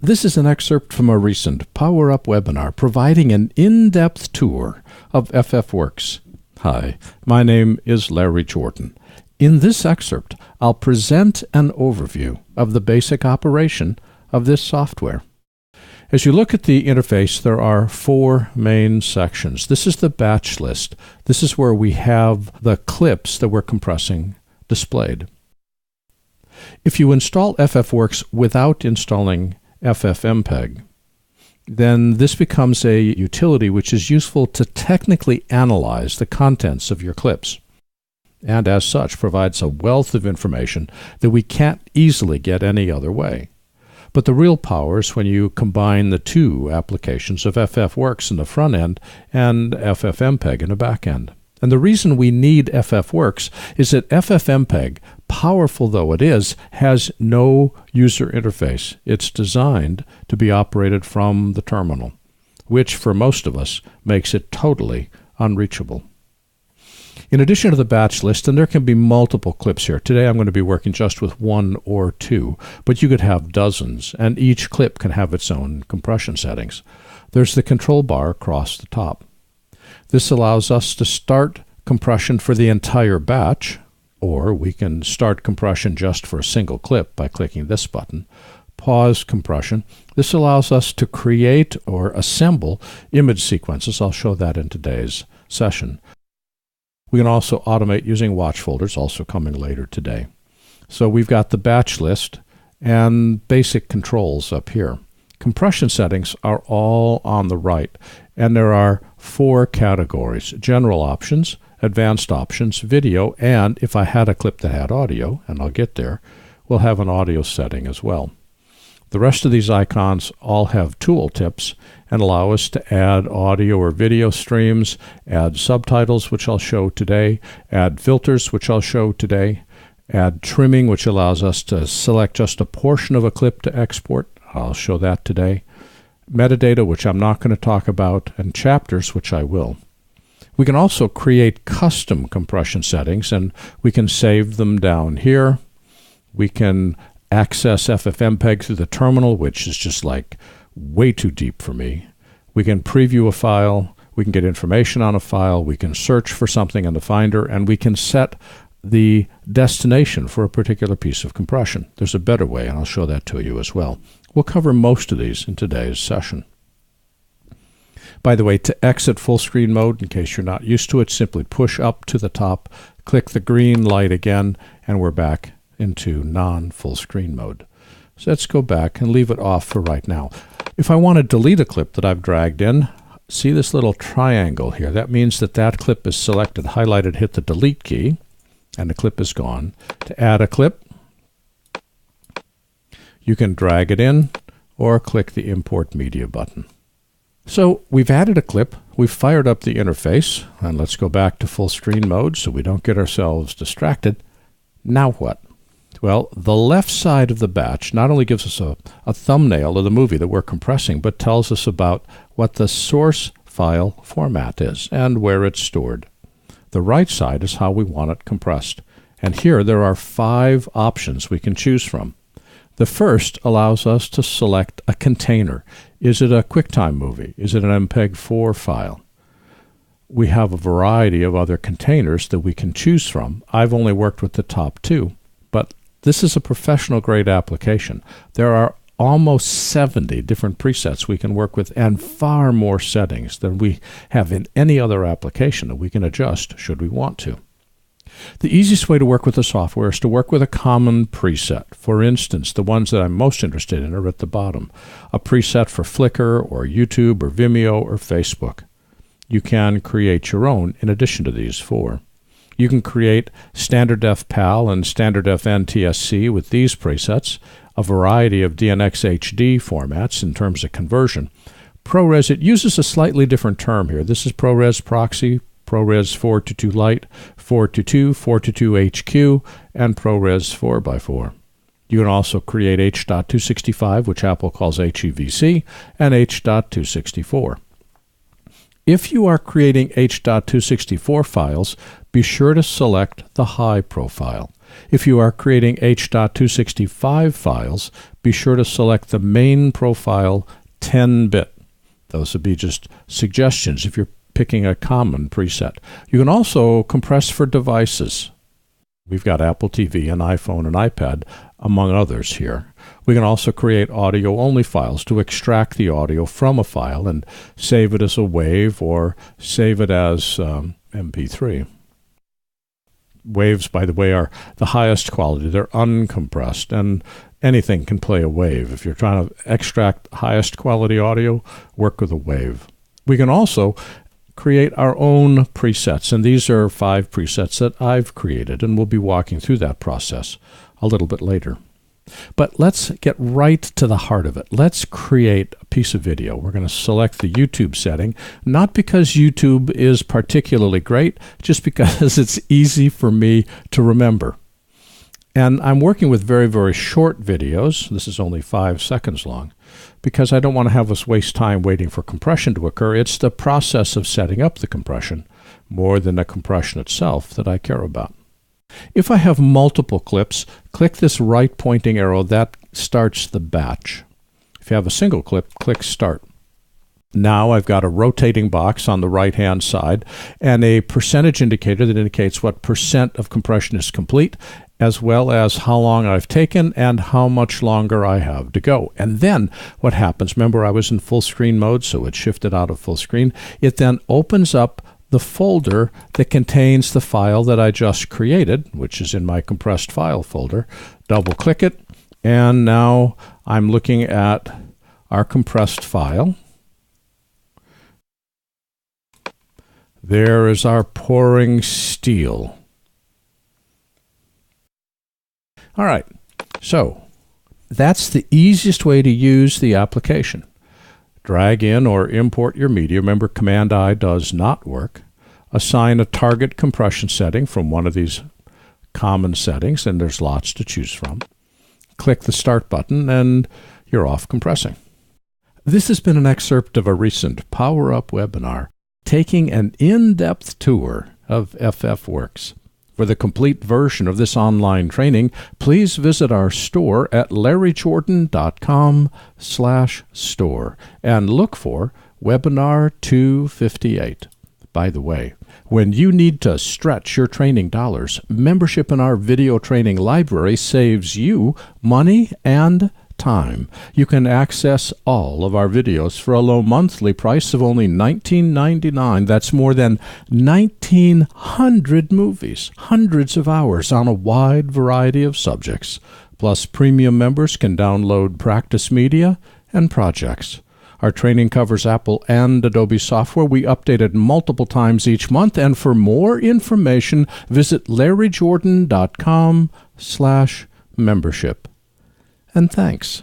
This is an excerpt from a recent PowerUp webinar providing an in-depth tour of ffWorks. Hi, my name is Larry Jordan. In this excerpt, I'll present an overview of the basic operation of this software. As you look at the interface, there are four main sections. This is the batch list. This is where we have the clips that we're compressing displayed. If you install ffWorks without installing ffMPEG, then this becomes a utility which is useful to technically analyze the contents of your clips, and as such provides a wealth of information that we can't easily get any other way. But the real power is when you combine the two applications of ffWorks in the front end and ffMPEG in the back end. And the reason we need ffWorks is that ffMPEG, powerful though it is, has no user interface. It's designed to be operated from the terminal, which for most of us makes it totally unreachable. In addition to the batch list, and there can be multiple clips here. Today I'm going to be working just with one or two, but you could have dozens, and each clip can have its own compression settings. There's the control bar across the top. This allows us to start compression for the entire batch, or we can start compression just for a single clip by clicking this button. Pause compression. This allows us to create or assemble image sequences. I'll show that in today's session. We can also automate using watch folders, also coming later today. So we've got the batch list and basic controls up here. Compression settings are all on the right, and there are four categories: general options, advanced options, video, and if I had a clip that had audio, and I'll get there, we'll have an audio setting as well. The rest of these icons all have tooltips and allow us to add audio or video streams, add subtitles, which I'll show today, add filters, which I'll show today, add trimming, which allows us to select just a portion of a clip to export. I'll show that today. Metadata, which I'm not going to talk about, and chapters, which I will. We can also create custom compression settings, and we can save them down here. We can access ffMPEG through the terminal, which is just like way too deep for me. We can preview a file. We can get information on a file. We can search for something in the Finder, and we can set the destination for a particular piece of compression. There's a better way, and I'll show that to you as well. We'll cover most of these in today's session. By the way, to exit full screen mode, in case you're not used to it, simply push up to the top, click the green light again, and we're back into non-full screen mode. So let's go back and leave it off for right now. If I want to delete a clip that I've dragged in, see this little triangle here? That means that that clip is selected, highlighted, hit the delete key, and the clip is gone. To add a clip, you can drag it in or click the Import Media button. So we've added a clip, we've fired up the interface, and let's go back to full screen mode so we don't get ourselves distracted. Now what? Well, the left side of the batch not only gives us a thumbnail of the movie that we're compressing, but tells us about what the source file format is and where it's stored. The right side is how we want it compressed. And here there are 5 options we can choose from. The first allows us to select a container. Is it a QuickTime movie? Is it an MPEG-4 file? We have a variety of other containers that we can choose from. I've only worked with the top 2, but this is a professional-grade application. There are almost 70 different presets we can work with and far more settings than we have in any other application that we can adjust should we want to. The easiest way to work with the software is to work with a common preset. For instance, the ones that I'm most interested in are at the bottom. A preset for Flickr or YouTube or Vimeo or Facebook. You can create your own in addition to these 4. You can create Standard Def PAL and Standard Def NTSC with these presets, a variety of DNX HD formats in terms of conversion. ProRes, it uses a slightly different term here. This is ProRes Proxy, ProRes 422 Lite, 422, 422 HQ, and ProRes 4x4. You can also create H.265, which Apple calls HEVC, and H.264. If you are creating H.264 files, be sure to select the high profile. If you are creating H.265 files, be be sure to select the main profile 10-bit. Those would be just suggestions if you're picking a common preset. You can also compress for devices. We've got Apple TV, an iPhone, and iPad, among others here. We can also create audio-only files to extract the audio from a file and save it as a WAV or save it as MP3. Waves, by the way, are the highest quality. They're uncompressed, and anything can play a wave. If you're trying to extract highest quality audio, work with a wave. We can also create our own presets, and these are 5 presets that I've created, and we'll be walking through that process a little bit later. But let's get right to the heart of it. Let's create a piece of video. We're going to select the YouTube setting, not because YouTube is particularly great, just because it's easy for me to remember. And I'm working with very, very short videos. This is only 5 seconds long, because I don't want to have us waste time waiting for compression to occur. It's the process of setting up the compression more than the compression itself that I care about. If I have multiple clips, click this right pointing arrow. That starts the batch. If you have a single clip, click Start. Now I've got a rotating box on the right-hand side and a percentage indicator that indicates what percent of compression is complete, as well as how long I've taken and how much longer I have to go. And then what happens, remember I was in full screen mode, so it shifted out of full screen. It then opens up the folder that contains the file that I just created, which is in my compressed file folder. Double click it, and now I'm looking at our compressed file. There is our pouring steel. All right, so that's the easiest way to use the application. Drag in or import your media. Remember, Command-I does not work. Assign a target compression setting from one of these common settings, and there's lots to choose from. Click the Start button, and you're off compressing. This has been an excerpt of a recent PowerUp webinar taking an in-depth tour of ffWorks. For the complete version of this online training, please visit our store at larryjordan.com/store and look for Webinar 258. By the way, when you need to stretch your training dollars, membership in our video training library saves you money and time. You can access all of our videos for a low monthly price of only $19.99. That's more than 1,900 movies, hundreds of hours on a wide variety of subjects. Plus, premium members can download practice media and projects. Our training covers Apple and Adobe software. We update it multiple times each month. And for more information, visit larryjordan.com/membership. And thanks